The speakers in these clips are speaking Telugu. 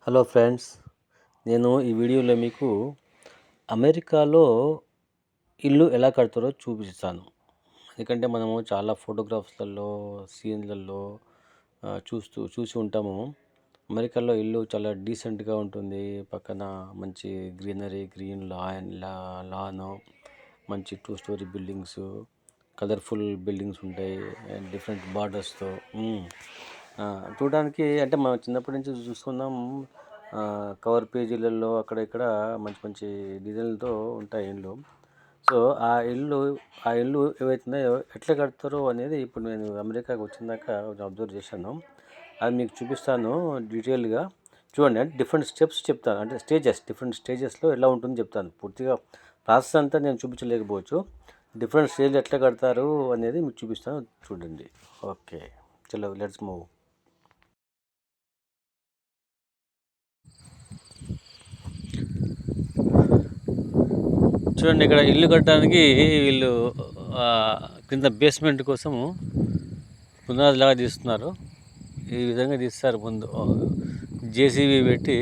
హలో ఫ్రెండ్స్, నేను ఈ వీడియోలో మీకు అమెరికాలో ఇల్లు ఎలా కడతారో చూపిస్తాను. ఎందుకంటే మనము చాలా ఫోటోగ్రాఫ్స్లలో, సీన్లలో చూసి ఉంటాము. అమెరికాలో ఇల్లు చాలా డీసెంట్గా ఉంటుంది. పక్కన మంచి గ్రీనరీ, గ్రీన్ లాన్, మంచి 2 స్టోరీ బిల్డింగ్స్, కలర్ఫుల్ బిల్డింగ్స్ ఉంటాయి అండ్ డిఫరెంట్ బార్డర్స్తో. చూడడానికి అంటే మనం చిన్నప్పటి నుంచి చూసుకున్నాం. కవర్ పేజీలలో అక్కడ ఇక్కడ మంచి మంచి డిజైన్లతో ఉంటాయి ఇల్లు. సో ఆ ఇల్లు ఏవైతున్నాయో ఎట్లా కడతారో అనేది ఇప్పుడు నేను అమెరికాకి వచ్చినాక అబ్జర్వ్ చేశాను. అది మీకు చూపిస్తాను డీటెయిల్గా. చూడండి, అంటే డిఫరెంట్ స్టెప్స్ చెప్తాను, అంటే డిఫరెంట్ స్టేజెస్లో ఎలా ఉంటుందో చెప్తాను. పూర్తిగా ప్రాసెస్ అంతా నేను చూపించలేకపోవచ్చు. డిఫరెంట్ స్టేజ్లు ఎట్లా కడతారు అనేది మీకు చూపిస్తాను, చూడండి. ఓకే, చలో లెట్స్ మూవ్. చూడండి, ఇక్కడ ఇల్లు కట్టడానికి వీళ్ళు కింద బేస్మెంట్ కోసము పునాదిలాగా తీస్తున్నారు. ఈ విధంగా తీస్తారు. ముందు జేసీబీ పెట్టి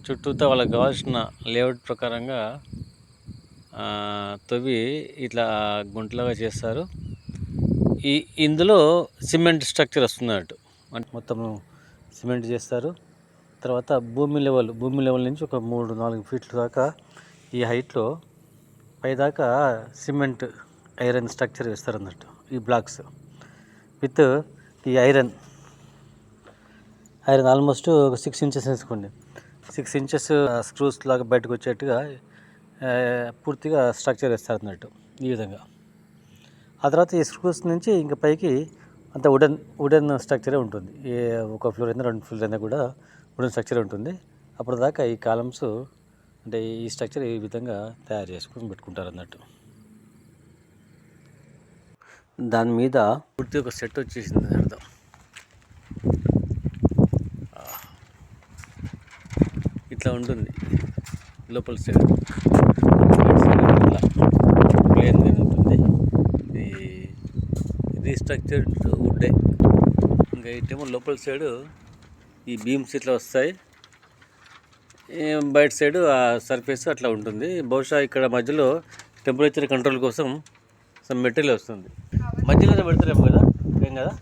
చుట్టూతో వాళ్ళకి కావాల్సిన లేఅవుట్ ప్రకారంగా తవ్వి ఇట్లా గుంటలాగా చేస్తారు. ఇందులో సిమెంట్ స్ట్రక్చర్ వస్తున్నట్టు, అంటే మొత్తం సిమెంట్ చేస్తారు. తర్వాత భూమి లెవెల్ నుంచి ఒక 3-4 ఫీట్ల దాకా ఈ హైట్లో పైదాకా సిమెంట్ ఐరన్ స్ట్రక్చర్ వేస్తారు అన్నట్టు. ఈ బ్లాక్స్ విత్ ఈ ఐరన్ ఆల్మోస్ట్ ఒక 6 ఇంచెస్ వేసుకోండి. 6 ఇంచెస్ స్క్రూస్ లాగా బయటకు వచ్చేట్టుగా పూర్తిగా స్ట్రక్చర్ వేస్తారు అన్నట్టు ఈ విధంగా. ఆ తర్వాత ఈ స్క్రూస్ నుంచి ఇంకా పైకి అంత వుడెన్ స్ట్రక్చరే ఉంటుంది. ఒక ఫ్లోర్ అయినా 2 ఫ్లోర్ అయినా కూడా వుడెన్ స్ట్రక్చరే ఉంటుంది. అప్పుడు దాకా ఈ కాలమ్స్, అంటే ఈ స్ట్రక్చర్ ఈ విధంగా తయారు చేసుకొని పెట్టుకుంటారు అన్నట్టు. దాని మీద పూర్తి ఒక సెట్ వచ్చేసింది అర్థం. ఇట్లా ఉంటుంది లోపల సైడ్, ప్లేన్గా ఉంటుంది. ఇది స్ట్రక్చర్డ్ వుడ్డే. ఇంకా ఇటేమో లోపల సైడు ఈ బీమ్స్ ఇట్లా వస్తాయి. బయట సైడు ఆ సర్ఫేస్ అట్లా ఉంటుంది. బహుశా ఇక్కడ మధ్యలో టెంపరేచర్ కంట్రోల్ కోసం సమ్ మెటీరియల్ వస్తుంది. మధ్యలో పెడతారేమో కదా, ఏం కదా,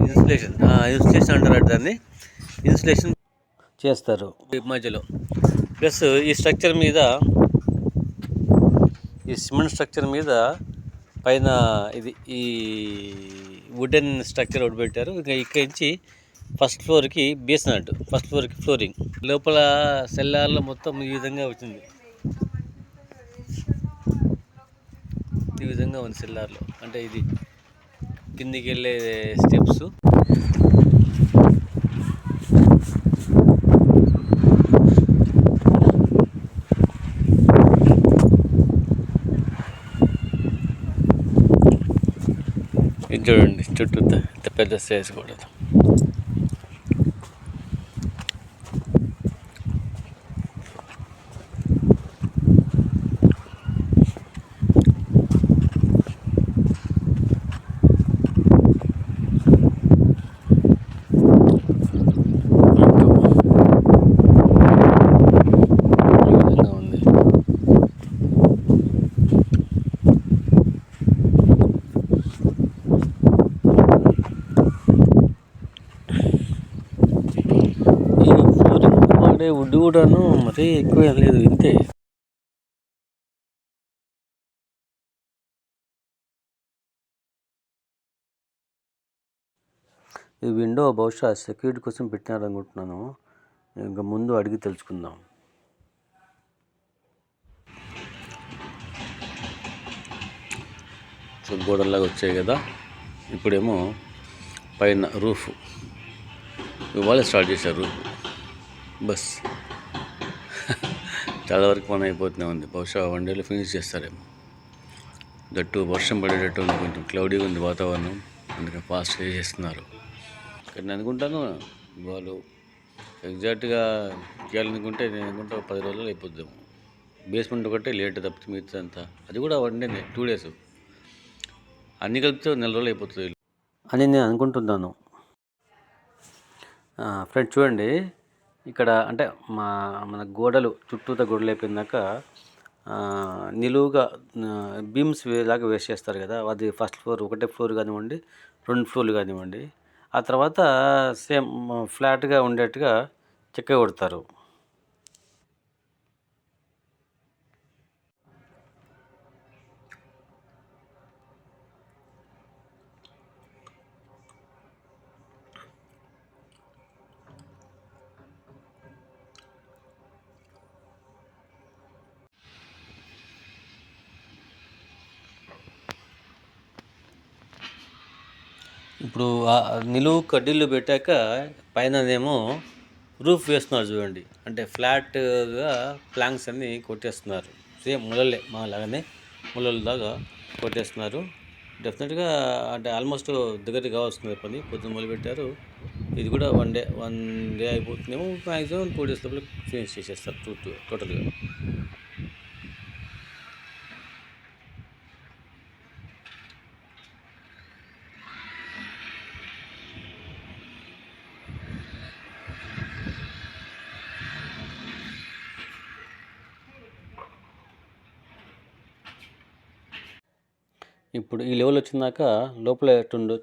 ఇన్సులేషన్ అంటారు దాన్ని. ఇన్సులేషన్ చేస్తారు మధ్యలో. ప్లస్ ఈ స్ట్రక్చర్ మీద, ఈ సిమెంట్ స్ట్రక్చర్ మీద పైన ఈ వుడెన్ స్ట్రక్చర్ ఒకటి పెట్టారు. ఇంకా ఇక్కడి నుంచి ఫస్ట్ ఫ్లోర్కి బేస్ అన్నట్టు, ఫస్ట్ ఫ్లోర్కి ఫ్లోరింగ్. లోపల సెల్లార్లో మొత్తం ఈ విధంగా వచ్చింది. ఈ విధంగా ఉంది సెల్లార్లో. అంటే ఇది కిందికి వెళ్ళే స్టెప్స్. ఇది చూడండి, చుట్టూ ఇంత పెద్ద స్టేజ్ కూడా. వుడ్ కూడాను మరీ ఎక్కువ లేదు, ఇంతే. ఈ విండో బహుశా సెక్యూరిటీ కోసం పెట్టినారు అనుకుంటున్నాను. ఇంకా ముందు అడిగి తెలుసుకుందాం. సో గోడల్లాగా వచ్చాయి కదా. ఇప్పుడేమో పైన రూఫ్ ఇవాళ స్టార్ట్ చేశారు. రూఫ్ బస్ చాలా వరకు పని అయిపోతూనే ఉంది. బహుశా 1 డేలో ఫినిష్ చేస్తారేమో. దట్టు వర్షం పడేటట్టు ఉంది, కొంచెం క్లౌడీగా ఉంది వాతావరణం, అందుకని ఫాస్ట్గా చేస్తున్నారు. కానీ నేను అనుకుంటాను వాళ్ళు ఎగ్జాక్ట్గా చేయాలనుకుంటే, నేను అనుకుంటా 10 రోజులు అయిపోద్దాము. బేస్మెంట్ ఒకటే లేట్ తప్పితే మిగతా అంతా, అది కూడా 1 డేనే, 2 డేస్. అన్నీ కలిపితే 4 రోజులు అయిపోతుంది అని నేను అనుకుంటున్నాను. ఫ్రెండ్స్ చూడండి, ఇక్కడ అంటే మన గోడలు చుట్టూతా గోడలు అయిపోయినాక నిలువుగా బీమ్స్ లాగా వేసేస్తారు కదా, అది ఫస్ట్ ఫ్లోర్ ఒకటే ఫ్లోర్ కానివ్వండి, 2 ఫ్లోర్లు కానివ్వండి. ఆ తర్వాత సేమ్ ఫ్లాట్గా ఉండేట్టుగా చెక్క కొడతారు. ఇప్పుడు నిలువు కడ్డీలు పెట్టాక పైననేమో రూఫ్ వేస్తున్నారు చూడండి. అంటే ఫ్లాట్గా ప్లాంక్స్ అన్నీ కొట్టేస్తున్నారు. సేమ్ ములలే లాగానే ములల దాకా కొట్టేస్తున్నారు. డెఫినెట్గా అంటే ఆల్మోస్ట్ దగ్గరికి కావాల్సింది పని. పొద్దున్న మొదలుపెట్టారు, ఇది కూడా వన్ డే అయిపోతుందేమో. మ్యాక్సిమం 2 డేస్ లోపల ఫినిష్ చేసేస్తారు టోటల్గా. ఇప్పుడు ఈ లెవెల్ వచ్చినాక లోపల ఎట్టుండో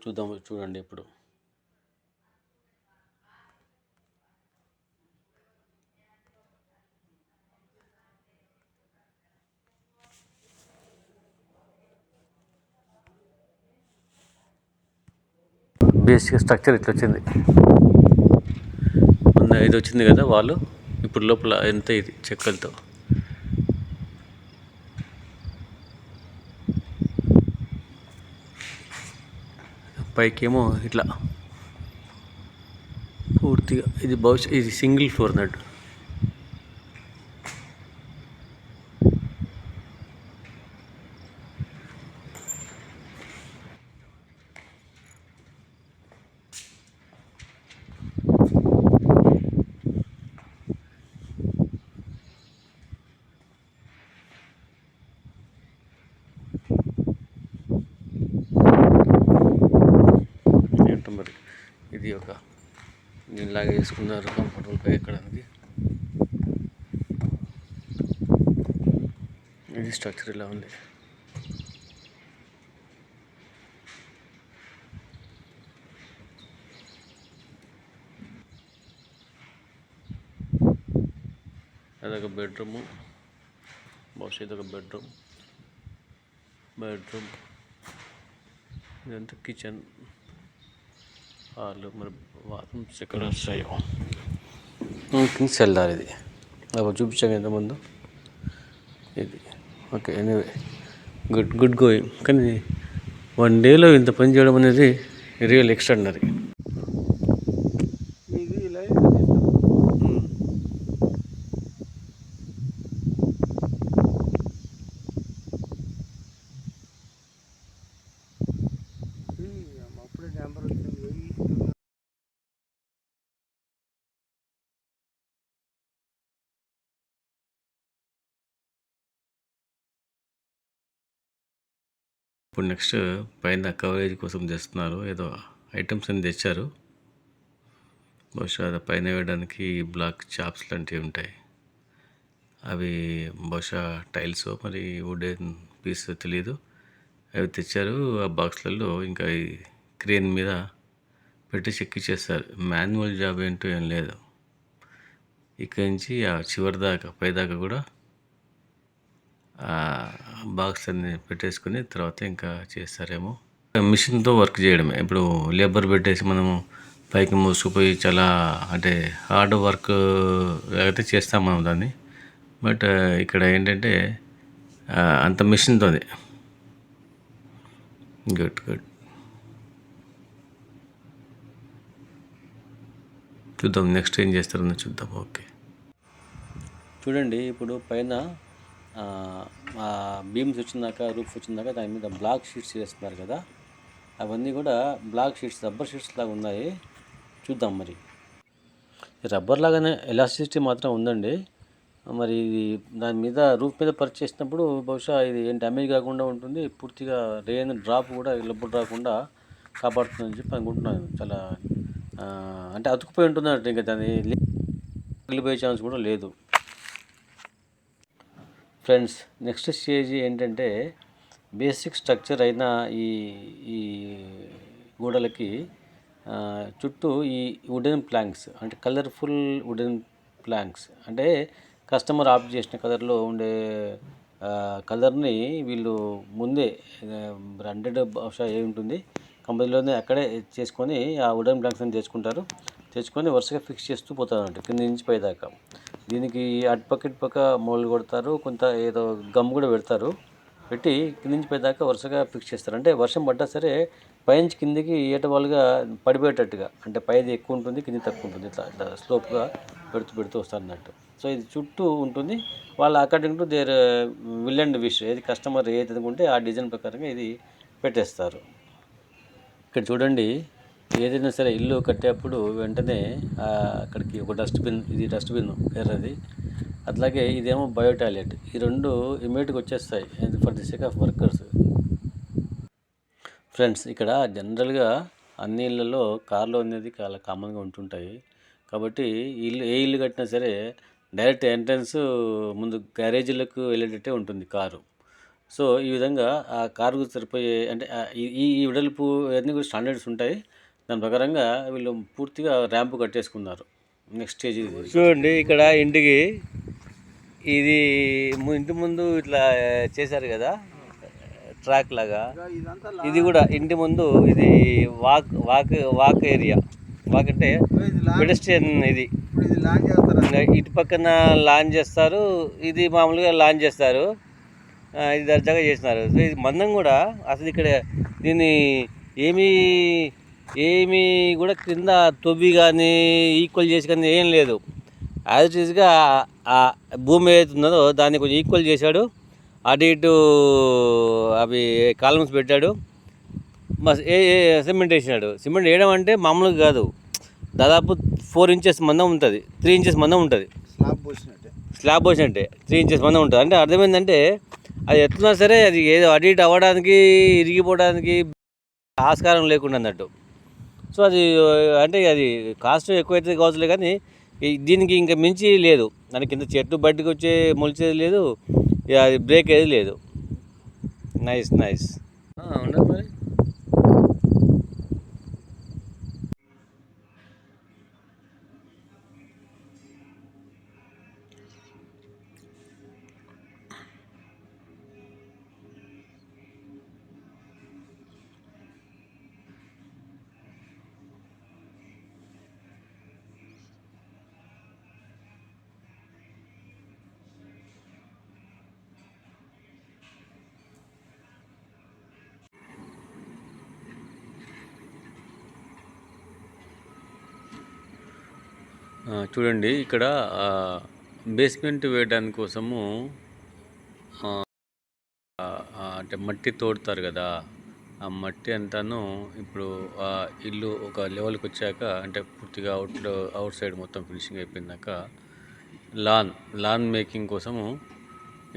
చూడండి. ఇప్పుడు బేసిక్ స్ట్రక్చర్ ఇట్లా వచ్చింది. ఇది వచ్చింది కదా వాళ్ళు. ఇప్పుడు లోపల ఎంత ఇది చెక్కలతో పైకేమో ఇట్లా పూర్తిగా ఇది ఇది సింగిల్ ఫ్లోర్ అన్నట్టు. మరి ఇది ఒక దీనిలాగా వేసుకున్నారు కంఫర్టబుల్గా ఎక్కడానికి. ఇది స్ట్రక్చర్ ఇలా ఉంది. అదొక బెడ్రూము, బహుశా ఇదొక బెడ్రూమ్. ఇదంతా కిచెన్, హాల్. మరి బాత్రూమ్స్ ఎక్కడ వస్తాయో కింగ్స్ వెళ్ళాలి. ఇది అప్పుడు చూపించాను ఇంతకుముందు. ఇది ఓకే. Anyway good going. కానీ 1 డేలో ఇంత పని చేయడం అనేది రియల్ ఎక్స్ట్రాడినరీ. ఇప్పుడు నెక్స్ట్ పైన కవరేజ్ కోసం తెస్తున్నారు. ఏదో ఐటమ్స్ అని తెచ్చారు. బహుశా అది పైన వేయడానికి బ్లాక్ చాప్స్ లాంటివి ఉంటాయి. అవి బహుశా టైల్స్ మరి వుడెన్ పీస్ తెలియదు. అవి తెచ్చారు ఆ బాక్స్లలో. ఇంకా ఈ క్రేన్ మీద పెట్టి చెక్కిచ్చేస్తారు. మాన్యువల్ జాబ్ ఏంటో ఏం లేదు. ఇక్కడి నుంచి ఆ చివరి దాకా పైదాకా కూడా బాక్స్ అన్ని పెట్టేసుకుని తర్వాత ఇంకా చేస్తారేమో. మిషన్తో వర్క్ చేయడమే. ఇప్పుడు లేబర్ పెట్టేసి మనము పైకి మూసుకుపోయి చాలా అంటే హార్డ్ వర్క్ అయితే చేస్తాం మనం దాన్ని. బట్ ఇక్కడ ఏంటంటే అంత మిషన్తోనే. గుడ్. చూద్దాం నెక్స్ట్ ఏం చేస్తారని చూద్దాం. ఓకే, చూడండి ఇప్పుడు పైన బీమ్స్ వచ్చిందాక, రూఫ్ వచ్చిందాక దాని మీద బ్లాక్ షీట్స్ వేస్తున్నారు కదా, అవన్నీ కూడా బ్లాక్ షీట్స్, రబ్బర్ షీట్స్ లాగా ఉన్నాయి. చూద్దాం. మరి రబ్బర్ లాగానే ఎలాస్టిసిటీ మాత్రం ఉందండి. మరి ఇది దాని మీద రూఫ్ మీద పరిచ్ చేసినప్పుడు బహుశా ఇది ఏం డ్యామేజ్ కాకుండా ఉంటుంది. పూర్తిగా రెయిన్ డ్రాప్ కూడా లబ్బు రాకుండా కాపాడుతుందని చెప్పి అనుకుంటున్నాను. చాలా అంటే అతుకుపోయి ఉంటుంది అంటే ఇంకా దాని పగిలిపోయే ఛాన్స్ కూడా లేదు. ఫ్రెండ్స్, నెక్స్ట్ స్టేజ్ ఏంటంటే బేసిక్ స్ట్రక్చర్ అయిన ఈ ఈ గోడలకి చుట్టూ ఈ వుడెన్ ప్లాంక్స్, అంటే కలర్ఫుల్ వుడెన్ ప్లాంక్స్, అంటే కస్టమర్ ఆప్ట్ చేసిన కలర్లో ఉండే కలర్ని వీళ్ళు ముందే బ్రాండెడ్ బహుశా ఏ ఉంటుంది కంపెనీలోనే అక్కడే చేసుకొని ఆ వుడెన్ ప్లాంక్స్ అని తెచ్చుకొని వరుసగా ఫిక్స్ చేస్తూ పోతారు అంటే కింద నుంచి పైదాకా. దీనికి అటుపక్క ఇటుపక్క మోల్డ్ కొడతారు, కొంత ఏదో గమ్ కూడా పెట్టి కింద నుంచి పైదాకా వరుసగా ఫిక్స్ చేస్తారు. అంటే వర్షం పడ్డా సరే పైనుంచి కిందికి ఏటవాలుగా పడిపోయేటట్టుగా, అంటే పైది ఎక్కువ ఉంటుంది కింద తక్కువ ఉంటుంది, ఇట్లా స్లోప్గా పెడుతూ వస్తారు అన్నట్టు. సో ఇది చుట్టూ ఉంటుంది. వాళ్ళు according to their will and wish, ఏది కస్టమర్ ఏది అనుకుంటే ఆ డిజైన్ ప్రకారంగా ఇది పెట్టేస్తారు. ఇక్కడ చూడండి, ఏదైనా సరే ఇల్లు కట్టేటప్పుడు వెంటనే అక్కడికి ఒక ఇది డస్ట్బిన్ ఎర్రది, అట్లాగే ఇదేమో బయో టాయిలెట్, ఈ రెండు ఇమీడియట్గా వచ్చేస్తాయి for the sake of workers. Friends, ఇక్కడ జనరల్గా అన్ని ఇళ్ళల్లో కార్లు అనేది చాలా కామన్గా ఉంటుంటాయి. కాబట్టి ఏ ఇల్లు కట్టినా సరే డైరెక్ట్ ఎంట్రన్స్ ముందు గ్యారేజీలకు వెళ్ళేటట్టే ఉంటుంది కారు. సో ఈ విధంగా ఆ కారుకు సరిపోయే, అంటే ఈ వెడల్పు అన్నీ కూడా స్టాండర్డ్స్ ఉంటాయి. దాని ప్రకారంగా వీళ్ళు పూర్తిగా ర్యాంపు కట్టేసుకున్నారు. నెక్స్ట్ స్టేజ్ ఇది చూడండి. ఇక్కడ ఇంటికి ఇది ఇంటి ముందు ఇట్లా చేశారు కదా ట్రాక్ లాగా, ఇది కూడా ఇంటి ముందు ఇది వాక్ ఏరియా. వాక్ అంటే పెడెస్ట్రియన్. ఇది ఇటు పక్కన లాంచ్ చేస్తారు, ఇది మామూలుగా లాంచ్ చేస్తారు. ఇది దర్జాగా చేసినారు. సో ఇది మందం కూడా అసలు ఇక్కడ దీన్ని ఏమీ కూడా కింద తొవ్వి కానీ ఈక్వల్ చేసి కానీ ఏం లేదు. యాజ్ ఇట్ ఈస్గా ఆ భూమి ఏదైతే ఉన్నదో దాన్ని కొంచెం ఈక్వల్ చేశాడు. అటు ఇటు అవి కాలమ్స్ పెట్టాడు, సిమెంట్ వేసినాడు. సిమెంట్ వేయడం అంటే మామూలుగా కాదు, దాదాపు 4 ఇంచెస్ మందం ఉంటుంది, 3 ఇంచెస్ మందం ఉంటుంది. స్లాబ్ పోసినట్టే 3 ఇంచెస్ మందం ఉంటుంది. అంటే అర్థమైందంటే అది ఎట్లున్నా సరే అది ఏదో అటు ఇటు అవ్వడానికి, ఇరిగిపోవడానికి ఆస్కారం లేకుండా అన్నట్టు. సో అది అంటే అది కాస్ట్ ఎక్కువైతే కావచ్చులే, కానీ దీనికి ఇంకా మించి లేదు. దాని కింద చెట్టు బయటకు వచ్చే మొలిచేది లేదు, అది బ్రేక్ ఏది లేదు. నైస్ ఉండదు మరి. చూడండి, ఇక్కడ బేస్మెంట్ వేయడానికి కోసము అంటే మట్టి తోడుతారు కదా, ఆ మట్టి అంతాను ఇప్పుడు ఇల్లు ఒక లెవెల్కి వచ్చాక, అంటే పూర్తిగా అవుట్ సైడ్ మొత్తం ఫినిషింగ్ అయిపోయినాక లాన్ మేకింగ్ కోసము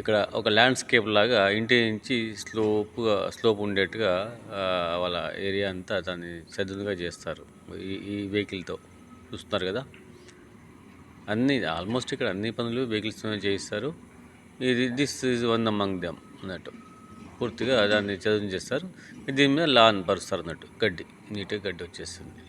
ఇక్కడ ఒక ల్యాండ్స్కేప్ లాగా ఇంటి నుంచి స్లోప్ ఉండేట్టుగా వాళ్ళ ఏరియా అంతా దాన్ని చదునుగా చేస్తారు. ఈ వెహికల్తో చూస్తున్నారు కదా, ఆల్మోస్ట్ ఇక్కడ అన్ని పనులు వెహికల్స్తోనే చేయిస్తారు. This is one among them అన్నట్టు. పూర్తిగా దాన్ని చదును చేస్తారు. దీని మీద లాన్ పరుస్తారు అన్నట్టు, గడ్డి నీట్గా గడ్డి వచ్చేస్తుంది.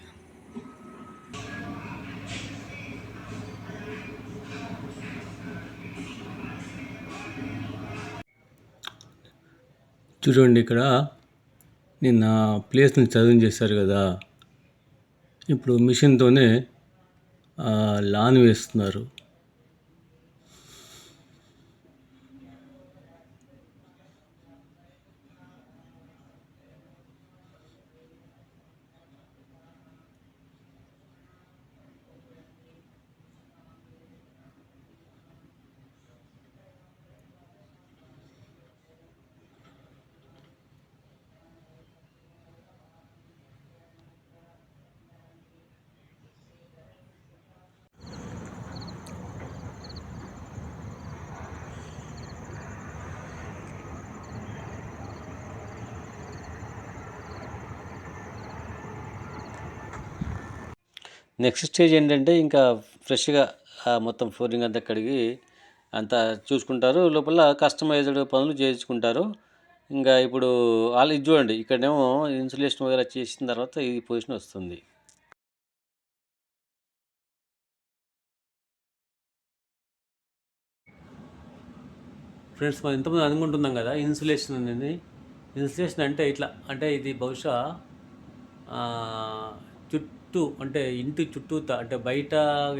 చూడండి, ఇక్కడ నిన్న ప్లేస్ని చదును చేస్తారు కదా, ఇప్పుడు మిషన్తోనే లాన్ వేస్తున్నారు. నెక్స్ట్ స్టేజ్ ఏంటంటే ఇంకా ఫ్రెష్గా మొత్తం ఫ్లోరింగ్ అంతా కడిగి అంతా చూసుకుంటారు. లోపల కస్టమైజ్డ్ పనులు చేయించుకుంటారు. ఇంకా ఇప్పుడు వాళ్ళు ఇది చూడండి, ఇక్కడేమో ఇన్సులేషన్ వగేరా చేసిన తర్వాత ఈ పొజిషన్ వస్తుంది. ఫ్రెండ్స్, మనం ఇంతమంది అనుకుంటున్నాం కదా ఇన్సులేషన్ అనేది. ఇన్సులేషన్ అంటే ఇట్లా, అంటే ఇది బహుశా చుట్టూ, అంటే ఇంటి చుట్టూత, అంటే బయట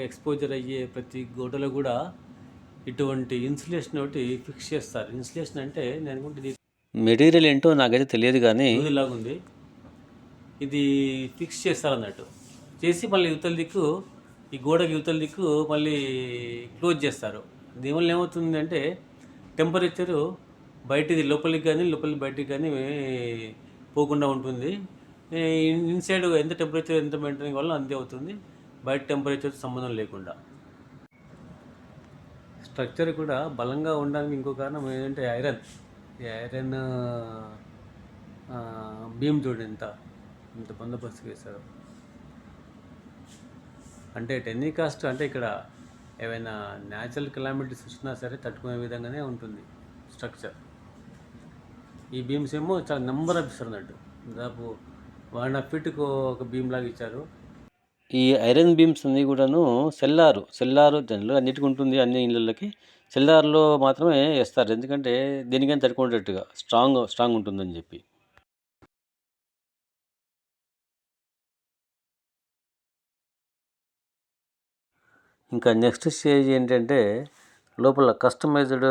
ఎక్స్పోజర్ అయ్యే ప్రతి గోడలో కూడా ఇటువంటి ఇన్సులేషన్ ఒకటి ఫిక్స్ చేస్తారు. ఇన్సులేషన్ అంటే నేను అనుకుంటే మెటీరియల్ ఏంటో నాకైతే తెలియదు, కానీ ఇలాగ ఉంది. ఇది ఫిక్స్ చేస్తారు అన్నట్టు. చేసి మళ్ళీ యువతల దిక్కు, ఈ గోడకి యువతల దిక్కు మళ్ళీ క్లోజ్ చేస్తారు. దీనివల్ల ఏమవుతుంది అంటే టెంపరేచరు బయటిది లోపలికి కానీ లోపలికి బయటికి కానీ పోకుండా ఉంటుంది. ఇన్సైడ్ ఎంత టెంపరేచర్ ఎంత మెయింటైన్ వల్ల అంతే అవుతుంది, బయట టెంపరేచర్ సంబంధం లేకుండా. స్ట్రక్చర్ కూడా బలంగా ఉండడానికి ఇంకో కారణం ఏంటంటే ఐరన్. ఈ ఐరన్ బీమ్ చూడండి ఇంత బందోబస్తు వేశారు. అంటే టెన్నికాస్ట్ అంటే ఇక్కడ ఏవైనా న్యాచురల్ కెలామిటీస్ వచ్చినా సరే తట్టుకునే విధంగానే ఉంటుంది స్ట్రక్చర్. ఈ బీమ్స్ ఏమో చాలా నెంబర్ ఆఫ్ ఇస్తారు అన్నట్టు. దాదాపు 1.5 ఫీట్కి ఒక బీమ్ లాగా ఇచ్చారు. ఈ ఐరన్ బీమ్స్ అన్నీ కూడాను సెల్లారు జనరల్గా అన్నిటికీ ఉంటుంది, అన్ని ఇళ్ళకి. సెల్లార్లో మాత్రమే వేస్తారు, ఎందుకంటే దేనికైనా తట్టుకునేటట్టుగా స్ట్రాంగ్ ఉంటుందని చెప్పి. ఇంకా నెక్స్ట్ స్టేజ్ ఏంటంటే లోపల కస్టమైజ్డ్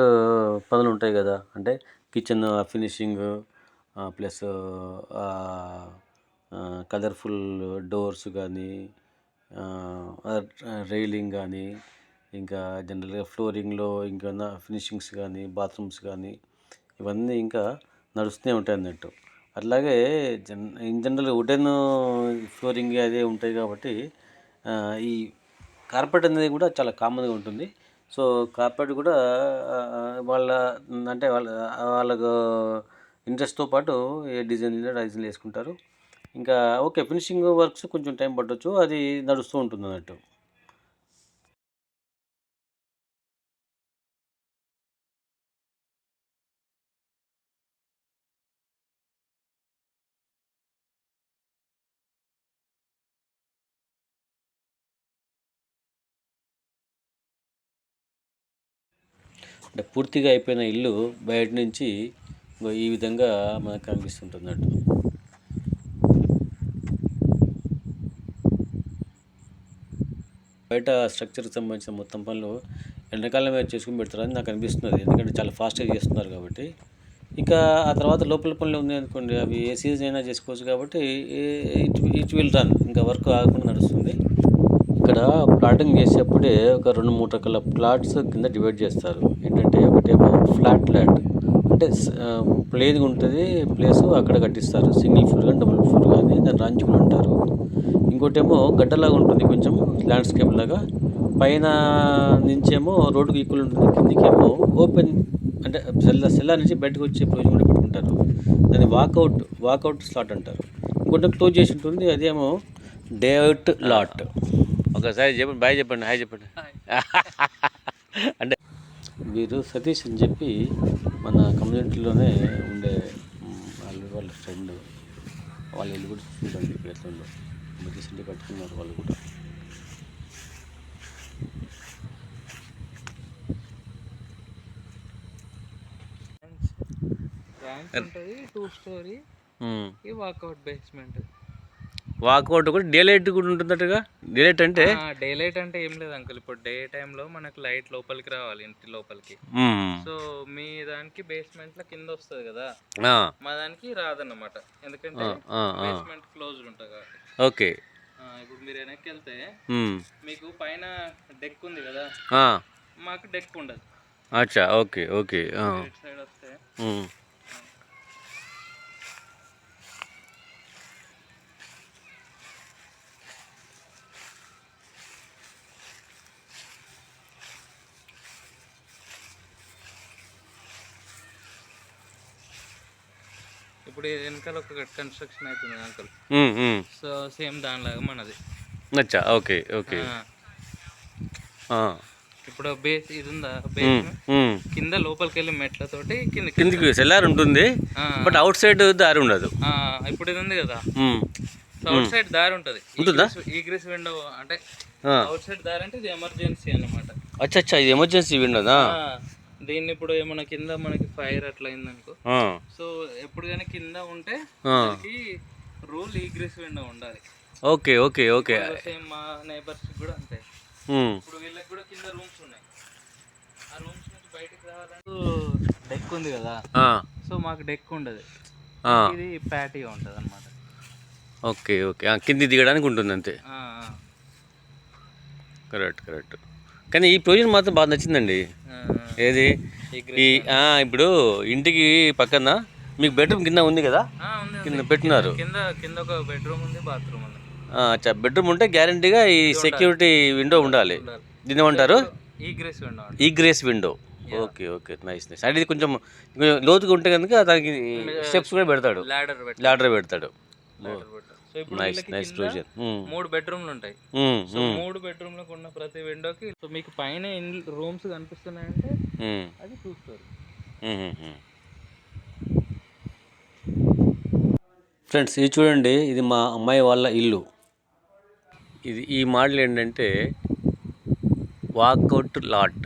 పనులు ఉంటాయి కదా, అంటే kitchen finishing plus colourful doors కానీ, రైలింగ్ కానీ, ఇంకా జనరల్గా ఫ్లోరింగ్లో ఇంకేమైనా ఫినిషింగ్స్ కానీ, బాత్రూమ్స్ కానీ, ఇవన్నీ ఇంకా నడుస్తూనే ఉంటాయి అన్నట్టు. అట్లాగే ఇన్ జనరల్ వుడెన్ ఫ్లోరింగ్ అదే ఉంటాయి కాబట్టి ఈ కార్పెట్ అనేది కూడా చాలా కామన్గా ఉంటుంది. సో కార్పెట్ కూడా వాళ్ళ అంటే వాళ్ళకు ఇంట్రెస్ట్తో పాటు ఏ డిజైన్ వేసుకుంటారు. ఇంకా ఓకే, ఫినిషింగ్ వర్క్స్ కొంచెం టైం పట్టవచ్చు, అది నడుస్తూ ఉంటుంది అన్నట్టు. అంటే పూర్తిగా అయిపోయిన ఇల్లు బయట నుంచి ఈ విధంగా మనకు కనిపిస్తుంటున్నట్టు. బయట స్ట్రక్చర్కి సంబంధించిన మొత్తం పనులు ఎండాకాలమే చేసుకుని పెడతారని నాకు అనిపిస్తున్నది, ఎందుకంటే చాలా ఫాస్ట్గా చేస్తున్నారు కాబట్టి. ఇంకా ఆ తర్వాత లోపల పనులు ఉన్నాయి అనుకోండి, అవి ఏ సీజన్ అయినా చేసుకోవచ్చు కాబట్టి ఇట్ విల్ రన్, ఇంకా వర్క్ ఆగకుండా నడుస్తుంది. ఇక్కడ ప్లాటింగ్ చేసేప్పుడే ఒక 2-3 రకాల ప్లాట్స్ కింద డివైడ్ చేస్తారు. ఏంటంటే ఒకటేమో ఫ్లాట్ ల్యాండ్, అంటే ప్లేన్గా ఉంటుంది ప్లేస్, అక్కడ కట్టిస్తారు సింగిల్ ఫ్లోర్ కానీ డబుల్ ఫ్లోర్ కానీ, దాన్ని రాంచుకుని ఉంటారు. ఇంకోటేమో గడ్డలాగా ఉంటుంది, కొంచెం ల్యాండ్స్కేప్ లాగా, పైన నుంచేమో రోడ్డుకి ఈక్వల్ ఉంటుంది, కిందికేమో ఓపెన్, అంటే సెల్లార్ నుంచి బయటకు వచ్చే ప్రయోజనం కూడా పెట్టుకుంటారు. దాన్ని వాకౌట్ స్లాట్ అంటారు. ఇంకోటి క్లోజ్ చేసి ఉంటుంది, అదేమో డేఅవుట్ లాట్. ఒకసారి చెప్పండి, బాయ్ చెప్పండి, హాయ్ చెప్పండి. అంటే వీరు సతీష్ అని చెప్పి మన కమ్యూనిటీలోనే ఉండే వాళ్ళ ఫ్రెండ్, వాళ్ళ ఇల్లు కూడా చూడండి ఇక్కడ ఎట్లా ఉందో, రీసెంట్గా కట్టుకున్నారు వాళ్ళు కూడా. ఉంటుంది 2 స్టోరీ వాకౌట్ బేస్మెంట్. వాకౌట్ కూడా డే లైట్ కూడా ఉంటుందట్టుగా. డే లైట్ అంటే ఏం లేదు అంకుల్, ఇప్పుడు డే టైంలో మనకు లైట్ లోపలికి రావాలి ఇంటి లోపలికి. సో మీ దానికి బేస్మెంట్ లో కింద వస్తుంది కదా, మా దానికి రాదన్నమాట, ఎందుకంటే బేస్మెంట్ క్లోజ్డ్ ఉంటుంది కాబట్టి. ఓకే, ఇప్పుడు మీరు వెనక్కి వెళ్తే మీకు పైన డెక్ ఉంది కదా, మాకు డెక్ ఉండదు. అచ్చా, ఓకే ఓకే. సైడ్ వస్తే ఇప్పుడు వెనకాల ఒక కన్స్ట్రక్షన్ అవుతుంది అంకుల్, సో సేమ్ దానిలాగా మనది. అచ్చా, ఓకే ఓకే. ఇప్పుడు బేస్ ఇది ఉందా, బేస్ కింద లోపలికి వెళ్ళి మెట్లతోటి కిందికి సెల్లార్ ఉంటుంది, బట్ అవుట్ సైడ్ దారి ఉండదు. ఇప్పుడు ఇది ఉంది కదా, అవుట్ సైడ్ దారి ఉంటుంది. ఈగ్రెస్ విండో అంటే అవుట్ సైడ్ దారి అంటే ఇది ఎమర్జెన్సీ అన్నమాట. అచ్చా, ఇది ఎమర్జెన్సీ విండోదా? దీన్ని ఇప్పుడు ఏమైనా కింద మనకి ఫైర్ అట్లా అయిందనుకో, సో ఎప్పుడు కానీ కింద ఉంటే రూల్ ఈగ్రెస్ విండో ఉండాలి. Okay okay okay. సేమ్ మా నైబర్స్ కూడా అంతే. ఇప్పుడు వీళ్ళకి కూడా కింద రూమ్స్ ఉన్నాయి. ఆ రూమ్స్ నుంచి బయటకు రావాలంటే డెక్ ఉంది కదా, సో మాకు డెక్ ఉండదు, ఇది ప్యాటీగా ఉంటుంది అనమాట. ఓకే ఓకే, కింది దిగడానికి ఉంటుంది అంతే. కరెక్ట్. కానీ ఈ ప్రొవిజన్ మాత్రం బాగా నచ్చిందండి. ఏది ఈ ఇప్పుడు ఇంటికి పక్కన మీకు బెడ్రూమ్ కింద ఉంది కదా, కింద పెట్టినారు. కింద ఒక బెడ్రూమ్ ఉంది, బాత్రూమ్ ఉంది. బెడ్రూమ్ ఉంటే గ్యారంటీగా ఈ సెక్యూరిటీ విండో ఉండాలి. దీన్ని ఏమంటారు? ఈగ్రేస్ విండో. Okay, nice. అంటే ఇది కొంచెం లోతుగా ఉంటే కనుక దానికి స్టెప్స్ కూడా పెడతాడు, లాడర్ పెడతాడు. Nice provision. 3 బెడ్రూమ్లు ఉంటాయి. సో 3 బెడ్రూమ్లకు ఉన్న ప్రతి విండోకి సో మీకు పైన ఎన్ని రూమ్స్ కనిపిస్తున్నాయంటే అది చూస్తారు. ఫ్రెండ్స్, ఇది చూడండి, ఇది మా అమ్మాయి వాళ్ళ ఇల్లు. ఈ మోడల్ ఏంటంటే వాకౌట్ లాట్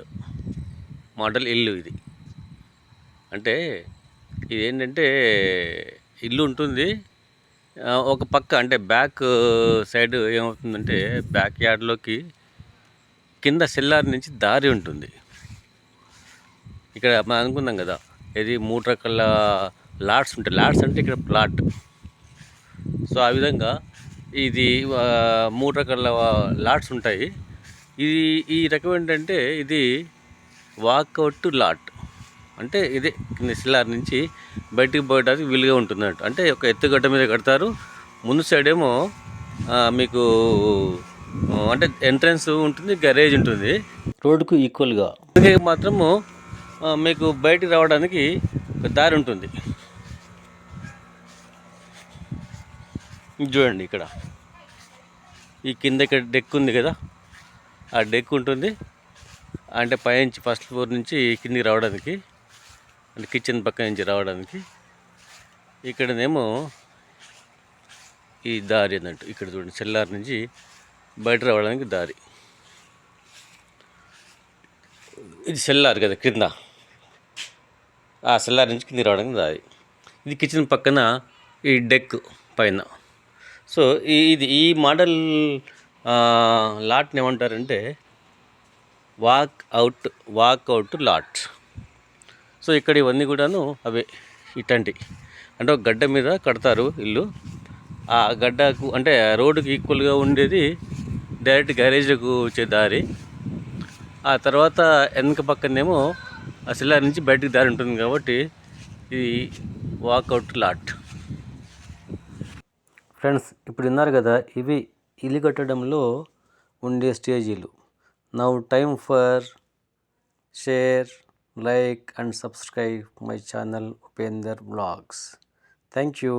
మోడల్ ఇల్లు ఇది. అంటే ఇది ఏంటంటే ఇల్లు ఉంటుంది, ఒక పక్క అంటే బ్యాక్ సైడ్ ఏమవుతుందంటే బ్యాక్ యార్డ్లోకి కింద సెల్లార్ నుంచి దారి ఉంటుంది. ఇక్కడ మనం అనుకున్నాం కదా, ఇది 3 రకాల లాట్స్ ఉంటాయి. లాట్స్ అంటే ఇక్కడ ప్లాట్. సో ఆ విధంగా ఇది 3 రకాల లాట్స్ ఉంటాయి. ఈ రకం ఏంటంటే ఇది వాకౌట్ లాట్. అంటే ఇదే కింద సెల్లార్ నుంచి బయటికి పోయడానికి వీలుగా ఉంటుంది అన్నట్టు. అంటే ఒక ఎత్తుగడ్డ మీద కడతారు. ముందు సైడ్ ఏమో మీకు అంటే ఎంట్రన్స్ ఉంటుంది, గరేజ్ ఉంటుంది రోడ్డుకు ఈక్వల్గా. మాత్రము మీకు బయటికి రావడానికి దారి ఉంటుంది. చూడండి, ఇక్కడ ఈ కింద ఇక్కడ డెక్ ఉంది కదా, ఆ డెక్ ఉంటుంది. అంటే పైనుంచి ఫస్ట్ ఫ్లోర్ నుంచి కిందికి రావడానికి, అంటే కిచెన్ పక్క నుంచి రావడానికి ఇక్కడనేమో ఈ దారి అన్నట్టు. ఇక్కడ చూడండి, సెల్లార్ నుంచి బయట రావడానికి దారి. ఇది సెల్లార్ కదా కింద, ఆ సెల్లార్ నుంచి కిందికి రావడానికి దారి. ఇది కిచెన్ పక్కన ఈ డెక్ పైన. సో ఈ మోడల్ లాట్ని ఏమంటారంటే వాకౌట్ లాట్. సో ఇక్కడ ఇవన్నీ కూడాను అవే ఇట్లాంటి, అంటే ఒక గడ్డ మీద కడతారు ఇల్లు. ఆ గడ్డకు అంటే రోడ్డుకి ఈక్వల్గా ఉండేది డైరెక్ట్ గ్యారేజ్లకు వచ్చే దారి. ఆ తర్వాత వెనక పక్కనేమో ఆ సెల్లార్ నుంచి బయటకు దారి ఉంటుంది కాబట్టి ఇది వాకౌట్ లాట్. ఫ్రెండ్స్, ఇప్పుడు విన్నారు కదా, ఇవి ఇల్లు కట్టడంలో ఉండే స్టేజీలు. Now time for share, like and subscribe my channel Upender Vlogs. Thank you.